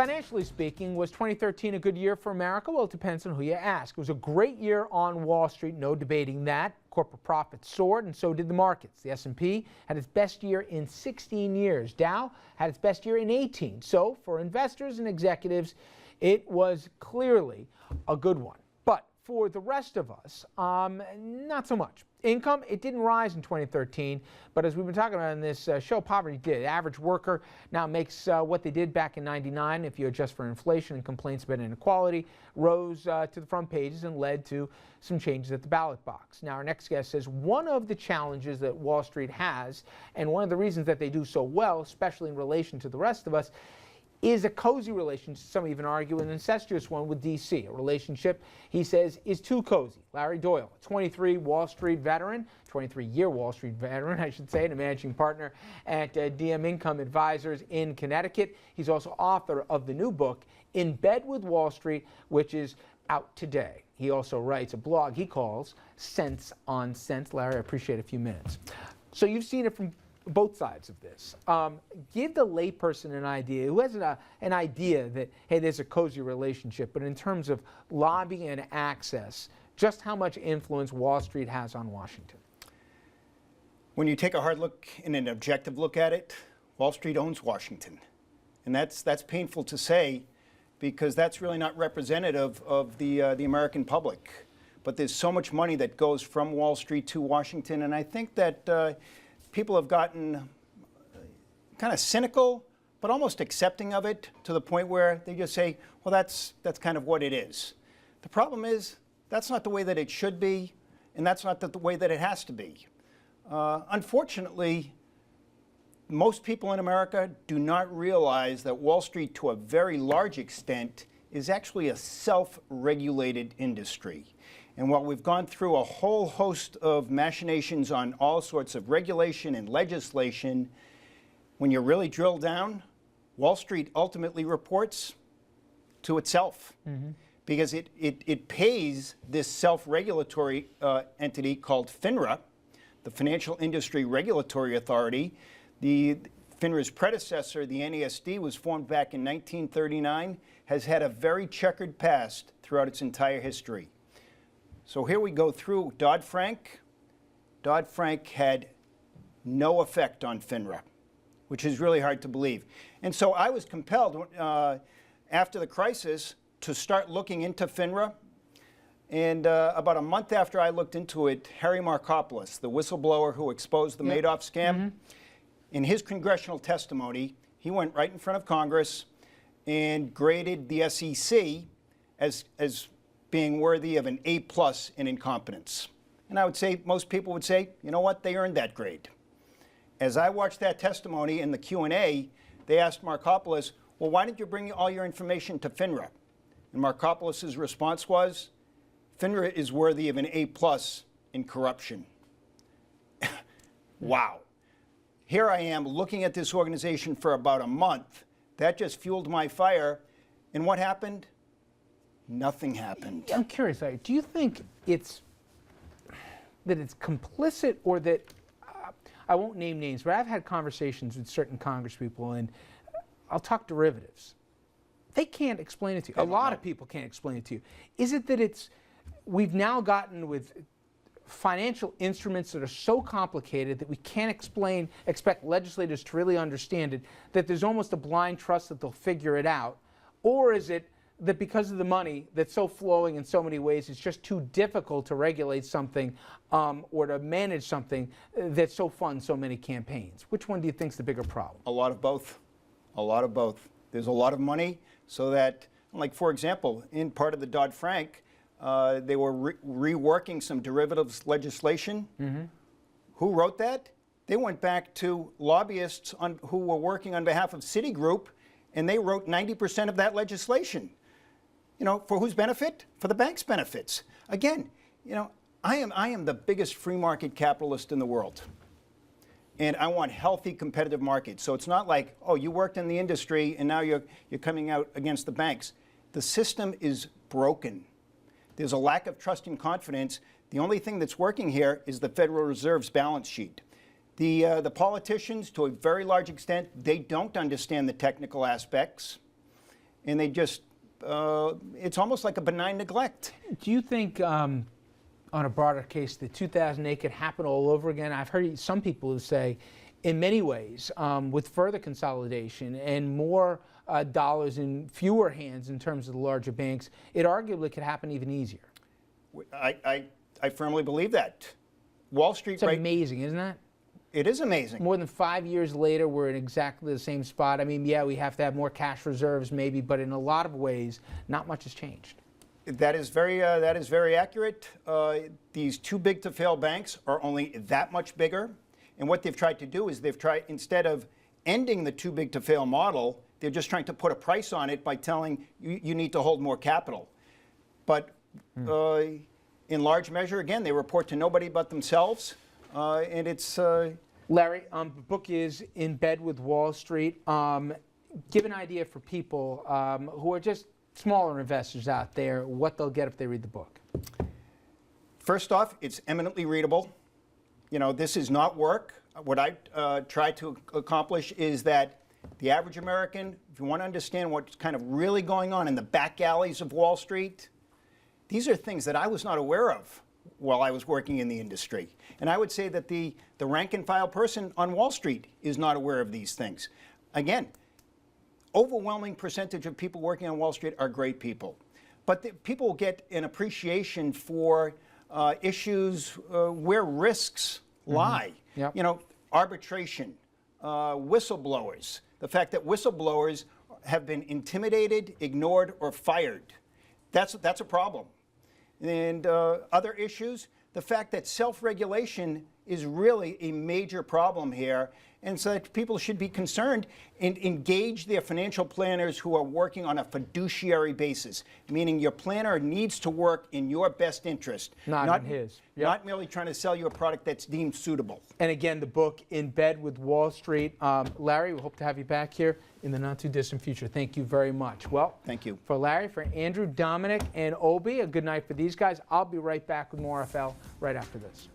Financially speaking, was 2013 a good year for America? Well, it depends on who you ask. It was a great year on Wall Street, no debating that. Corporate profits soared, and so did the markets. The S&P had its best year in 16 years. Dow had its best year in 18. So for investors and executives, it was clearly a good one. But for the rest of us, not so much. Income, it didn't rise in 2013, but as we've been talking about in this show, poverty did. Average worker now makes what they did back in '99, if you adjust for inflation, and complaints about inequality rose to the front pages and led to some changes at the ballot box. Now, our next guest says one of the challenges that Wall Street has, and one of the reasons that they do so well, especially in relation to the rest of us, is a cozy relationship, some even argue an incestuous one, with D.C. A relationship, he says, is too cozy. Larry Doyle, a 23-year Wall Street veteran, I should say, and a managing partner at DM Income Advisors in Connecticut. He's also author of the new book, In Bed with Wall Street, which is out today. He also writes a blog he calls Sense on Sense. Larry, I appreciate a few minutes. So you've seen it from both sides of this. Give the layperson an idea, who has an idea that, hey, there's a cozy relationship, but in terms of lobbying and access, just how much influence Wall Street has on Washington. When you take a hard look and an objective look at it, Wall Street owns Washington. And that's painful to say, because that's really not representative of the American public. But there's so much money that goes from Wall Street to Washington, and I think that people have gotten kind of cynical, but almost accepting of it, to the point where they just say, well, that's kind of what it is. The problem is, that's not the way that it should be, and that's not the way that it has to be. Unfortunately, most people in America do not realize that Wall Street, to a very large extent, is actually a self-regulated industry. And while we've gone through a whole host of machinations on all sorts of regulation and legislation, when you really drill down, Wall Street ultimately reports to itself. Mm-hmm. Because it pays this self-regulatory entity called FINRA, the Financial Industry Regulatory Authority. FINRA's predecessor, the NASD, was formed back in 1939, has had a very checkered past throughout its entire history. So here we go through Dodd-Frank. Dodd-Frank had no effect on FINRA, which is really hard to believe. And so I was compelled, after the crisis, to start looking into FINRA. And about a month after I looked into it, Harry Markopolos, the whistleblower who exposed the Madoff scam, mm-hmm. in his congressional testimony, he went right in front of Congress and graded the SEC as being worthy of an A+ in incompetence. And I would say, most people would say, you know what, they earned that grade. As I watched that testimony in the Q&A, they asked Markopolos, well, why didn't you bring all your information to FINRA? And Markopolos' response was, FINRA is worthy of an A+ in corruption. Wow. Here I am looking at this organization for about a month. That just fueled my fire. And what happened? Nothing happened. I'm curious, Larry, do you think it's complicit, or that, I won't name names, but I've had conversations with certain congresspeople, and I'll talk derivatives. They can't explain it to you. A lot of people can't explain it to you. Is it that we've now gotten with financial instruments that are so complicated that we can't expect legislators to really understand it, that there's almost a blind trust that they'll figure it out? Or is it that because of the money that's so flowing in so many ways, it's just too difficult to regulate something or to manage something that so funds so many campaigns? Which one do you think is the bigger problem? A lot of both. A lot of both. There's a lot of money, so that, like, for example, in part of the Dodd-Frank, they were reworking some derivatives legislation. Mm-hmm. Who wrote that? They went back to lobbyists who were working on behalf of Citigroup, and they wrote 90% of that legislation. You know, for whose benefit? For the bank's benefits. Again, you know, I am the biggest free market capitalist in the world. And I want healthy, competitive markets. So it's not like, oh, you worked in the industry and now you're coming out against the banks. The system is broken. There's a lack of trust and confidence. The only thing that's working here is the Federal Reserve's balance sheet. The politicians, to a very large extent, they don't understand the technical aspects. and they just, it's almost like a benign neglect. Do you think, on a broader case, that 2008 could happen all over again? I've heard some people who say, in many ways, with further consolidation and more dollars in fewer hands in terms of the larger banks, it arguably could happen even easier. I firmly believe that. Wall Street, It's amazing, isn't it? It is amazing. More than 5 years later, we're in exactly the same spot. I mean, yeah, we have to have more cash reserves maybe, but in a lot of ways, not much has changed. That is very accurate. These too big to fail banks are only that much bigger. And what they've tried to do is instead of ending the too big to fail model, they're just trying to put a price on it by telling you need to hold more capital. But in large measure, again, they report to nobody but themselves. And it's... Larry, the book is In Bed with Wall Street. Give an idea for people who are just smaller investors out there, what they'll get if they read the book. First off, it's eminently readable. You know, this is not work. What I try to accomplish is that the average American, if you want to understand what's kind of really going on in the back alleys of Wall Street, these are things that I was not aware of while I was working in the industry. And I would say that the rank and file person on Wall Street is not aware of these things. Again, overwhelming percentage of people working on Wall Street are great people. But people get an appreciation for issues where risks lie. Yep. You know, arbitration, whistleblowers, the fact that whistleblowers have been intimidated, ignored, or fired. That's a problem. And other issues, the fact that self-regulation is really a major problem here, and so that people should be concerned and engage their financial planners who are working on a fiduciary basis, meaning your planner needs to work in your best interest. Not in his. Yep. Not merely trying to sell you a product that's deemed suitable. And again, the book, In Bed with Wall Street. Larry, we hope to have you back here in the not-too-distant future. Thank you very much. Well, thank you. For Larry, for Andrew, Dominic, and Obi, a good night for these guys. I'll be right back with more FL right after this.